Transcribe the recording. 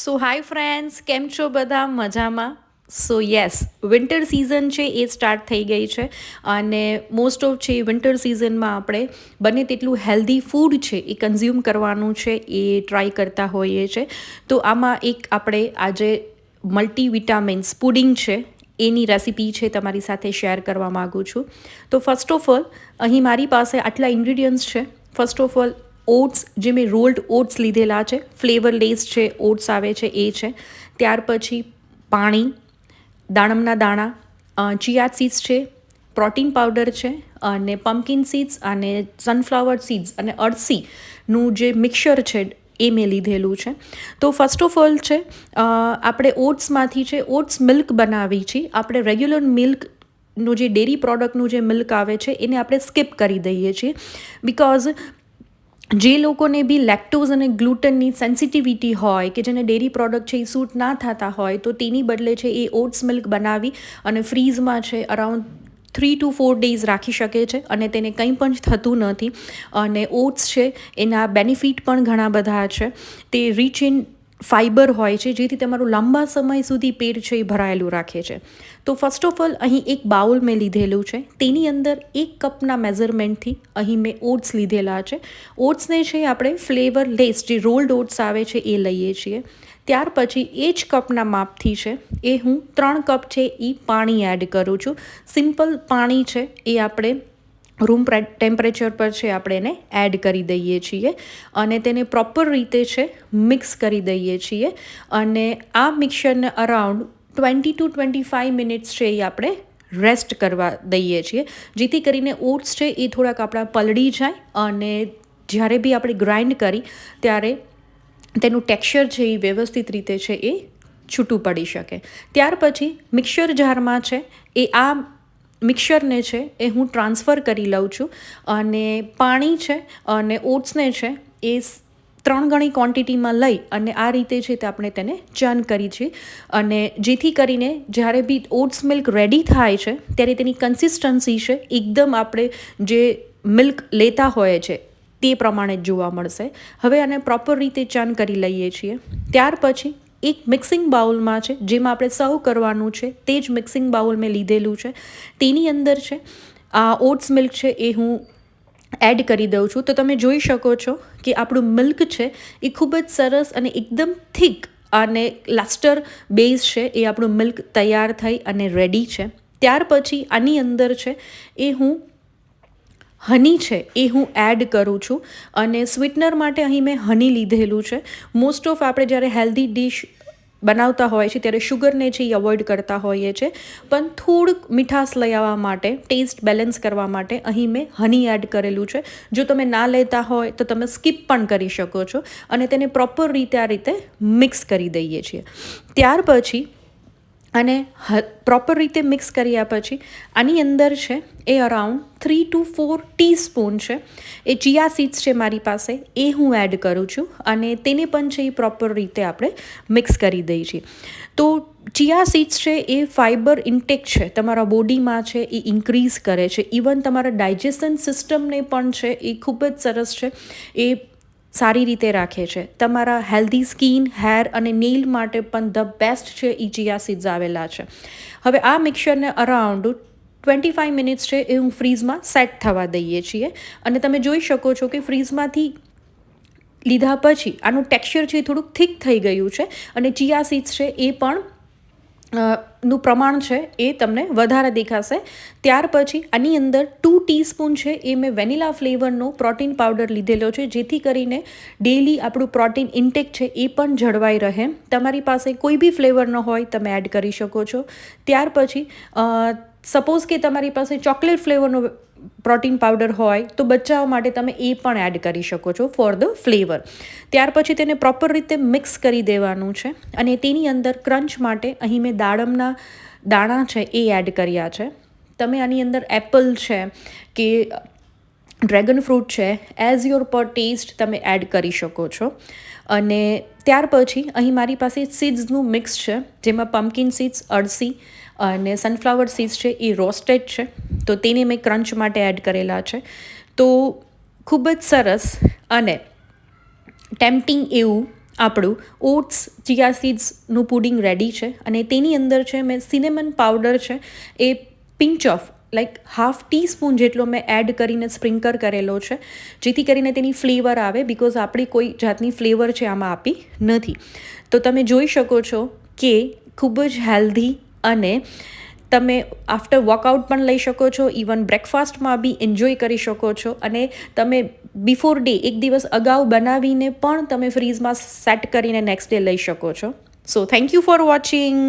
સો hi friends, કેમ છો બધા? મજામાં? સો યસ, વિન્ટર સિઝન છે એ સ્ટાર્ટ થઈ ગઈ છે અને મોસ્ટ ઓફ છે વિન્ટર સિઝનમાં આપણે બને તેટલું હેલ્ધી ફૂડ છે એ કન્ઝ્યુમ કરવાનું છે એ ટ્રાય કરતા હોઈએ છીએ. તો આમાં એક આપણે આજે મલ્ટીવિટામિન્સ પુડિંગ છે એની રેસિપી છે તમારી સાથે શેર કરવા માગું છું. તો ફર્સ્ટ ઓફ ઓલ અહીં મારી પાસે આટલા ઇન્ગ્રીડિયન્ટ્સ છે. ફર્સ્ટ ઓફ ઓલ ઓટ્સ, જે મેં રોલ્ડ ઓટ્સ લીધેલા છે, ફ્લેવરલેસ છે ઓટ્સ આવે છે એ છે. ત્યાર પછી પાણી, દાડમના દાણા, ચિયા સીડ્સ છે, પ્રોટીન પાવડર છે અને પમ્પકિન સીડ્સ અને સનફ્લાવર સીડ્સ અને અળસીનું જે મિક્સર છે એ મેં લીધેલું છે. તો ફર્સ્ટ ઓફ ઓલ છે આપણે ઓટ્સમાંથી છે ઓટ્સ મિલ્ક બનાવી છે. આપણે રેગ્યુલર મિલ્કનું જે ડેરી પ્રોડક્ટનું જે મિલ્ક આવે છે એને આપણે સ્કીપ કરી દઈએ છીએ, બિકોઝ જે લોકોને બી લેક્ટોઝ અને ગ્લુટનની સેન્સિટિવિટી હોય કે જેને ડેરી પ્રોડક્ટ છે એ સૂટ ના થતા હોય તો તેની બદલે છે એ ઓટ્સ મિલ્ક બનાવી અને ફ્રીઝમાં છે અરાઉન્ડ 3 to 4 days રાખી શકે છે અને તેને કંઈ પણ થતું નથી. અને ઓટ્સ છે એના બેનિફિટ પણ ઘણા બધા છે. તે રીચ ઇન ફાઇબર હોય છે, જેથી તમારું લાંબા સમય સુધી પેટ છે એ ભરાયેલું રાખે છે. તો ફર્સ્ટ ઓફ ઓલ અહીં એક બાઉલ મેં લીધેલું છે, તેની અંદર 1 કપના મેઝરમેન્ટથી અહીં મેં ઓટ્સ લીધેલા છે. ઓટ્સને છે આપણે ફ્લેવરલેસ જે રોલ્ડ ઓટ્સ આવે છે એ લઈએ છીએ. ત્યાર પછી એ જ કપના માપથી છે એ હું 3 કપ છે એ પાણી એડ કરું છું. સિમ્પલ પાણી છે એ આપણે રૂમ ટેમ્પરેચર પર છે આપણે એને એડ કરી દઈએ છીએ અને તેને પ્રોપર રીતે છે મિક્સ કરી દઈએ છીએ. અને આ મિક્સરને અરાઉન્ડ 20 to 25 મિનિટ્સ છે એ આપણે રેસ્ટ કરવા દઈએ છીએ, જેથી કરીને ઓટ્સ છે એ થોડાક આપણા પલળી જાય અને જ્યારે બી આપણે ગ્રાઇન્ડ કરી ત્યારે તેનું ટેક્સચર છે એ વ્યવસ્થિત રીતે છે એ છૂટું પડી શકે. ત્યાર પછી મિક્સર જારમાં છે એ આ મિક્સરને છે એ હું ટ્રાન્સફર કરી લઉં છું અને પાણી છે અને ઓટ્સને છે એ 3 ગણી ક્વોન્ટિટીમાં લઈ અને આ રીતે છે તે આપણે તેને ચર્ન કરી છે. અને જેથી કરીને જ્યારે બી ઓટ્સ મિલ્ક રેડી થાય છે ત્યારે તેની કન્સિસ્ટન્સી છે એકદમ આપણે જે મિલ્ક લેતા હોય છે તે પ્રમાણે જ જોવા મળશે. હવે આને પ્રોપર રીતે ચર્ન કરી લઈએ છીએ. ત્યાર પછી એક મિક્સિંગ બાઉલમાં છે જેમાં આપણે સર્વ કરવાનું છે તે જ મિક્સિંગ બાઉલ મેં લીધેલું છે. તેની અંદર છે આ ઓટ્સ મિલ્ક છે એ હું એડ કરી દઉં છું. તો તમે જોઈ શકો છો કે આપણું મિલ્ક છે એ ખૂબ જ સરસ અને એકદમ થીક અને લસ્ટર બેઝ છે એ આપણું મિલ્ક તૈયાર થઈ અને રેડી છે. ત્યાર પછી આની અંદર છે એ હું હની છે એ હું એડ કરું છું અને સ્વીટનર માટે અહીં મેં હની લીધેલું છે. મોસ્ટ ઓફ આપણે જ્યારે હેલ્ધી ડિશ બનાવતા હોય છે ત્યારે શુગરને છે એ અવોઇડ કરતા હોઈએ છીએ, પણ થોડુંક મીઠાશ લઈ આવવા માટે, ટેસ્ટ બેલેન્સ કરવા માટે અહીં મેં હની એડ કરેલું છે. જો તમે ના લેતા હોય તો તમે સ્કીપ પણ કરી શકો છો અને તેને પ્રોપર રીતે આ રીતે મિક્સ કરી દઈએ છીએ. ત્યાર પછી અને પ્રોપર રીતે મિક્સ કર્યા પછી આની અંદર છે એ અરાઉન્ડ 3 to 4 ટીસ્પૂન છે એ ચિયા સીડ્સ છે મારી પાસે એ હું એડ કરું છું અને તેને પણ છે એ પ્રોપર રીતે આપણે મિક્સ કરી દઈએ છીએ. તો ચિયા સીડ્સ છે એ ફાઇબર ઇન્ટેક છે તમારા બોડીમાં છે એ ઇન્ક્રીઝ કરે છે. ઇવન તમારા ડાયજેશન સિસ્ટમને પણ છે એ ખૂબ જ સરસ છે એ સારી રીતે રાખે છે. તમારા હેલ્ધી સ્કિન, હેર અને નેઇલ માટે પણ ધ બેસ્ટ છે એ ચિયા સીડ્સ આવેલા છે. હવે આ મિક્સરને અરાઉન્ડ 25 મિનિટ્સ છે એ હું ફ્રીઝમાં સેટ થવા દઈએ છીએ અને તમે જોઈ શકો છો કે ફ્રીઝમાંથી લીધા પછી આનું ટેક્સચર છે એ થોડુંક થીક થઈ ગયું છે અને ચિયા સીડ્સ છે એ પણ નું પ્રમાણ છે એ તમને વધારે દેખાશે. ત્યાર પછી આની અંદર 2 ટીસ્પૂન છે એ મેં વેનીલા ફ્લેવરનો પ્રોટીન પાવડર લીધેલો છે, જેથી કરીને ડેલી આપણું પ્રોટીન ઇન્ટેક છે એ પણ જળવાઈ રહે. તમારી પાસે કોઈ બી ફ્લેવરનો હોય તમે એડ કરી શકો છો. ત્યાર પછી સપોઝ કે તમારી પાસે ચોકલેટ ફ્લેવરનો પ્રોટીન પાવડર હોય તો બચ્ચાઓ માટે તમે એ પણ એડ કરી શકો છો ફોર ધ ફ્લેવર. ત્યાર પછી તેને પ્રોપર રીતે મિક્સ કરી દેવાનું છે અને તેની અંદર ક્રંચ માટે અહીં મેં દાડમના દાણા છે એ એડ કર્યા છે. તમે આની અંદર એપલ છે કે ડ્રેગન ફ્રૂટ છે એઝ યોર પર ટેસ્ટ તમે એડ કરી શકો છો. અને ત્યાર પછી અહીં મારી પાસે સીડ્સનું મિક્સ છે જેમાં પમ્પકિન સીડ્સ, અળસી અને સનફ્લાવર સીડ્સ છે એ રોસ્ટેડ છે, તો તેને મેં ક્રંચ માટે એડ કરેલા છે. તો ખૂબ જ સરસ અને ટેમ્પટિંગ એવું આપણું ઓટ્સ ચિયા સીડ્સનું પુડિંગ રેડી છે અને તેની અંદર છે મેં સિનેમન પાવડર છે a pinch of like half teaspoon જેટલો મેં એડ કરીને સ્પ્રિંકલ કરેલો છે, જેથી કરીને તેની ફ્લેવર આવે, બિકોઝ આપણી કોઈ જાતની ફ્લેવર છે આમાં આપી નથી. તો તમે જોઈ શકો છો કે ખૂબ જ હેલ્ધી અને તમે આફ્ટર વર્કઆઉટ પણ લઈ શકો છો, ઇવન બ્રેકફાસ્ટમાં બી એન્જોય કરી શકો છો, અને તમે બિફોર ડે એક દિવસ અગાઉ બનાવીને પણ તમે ફ્રીઝમાં સેટ કરીને નેક્સ્ટ ડે લઈ શકો છો. So thank you for watching.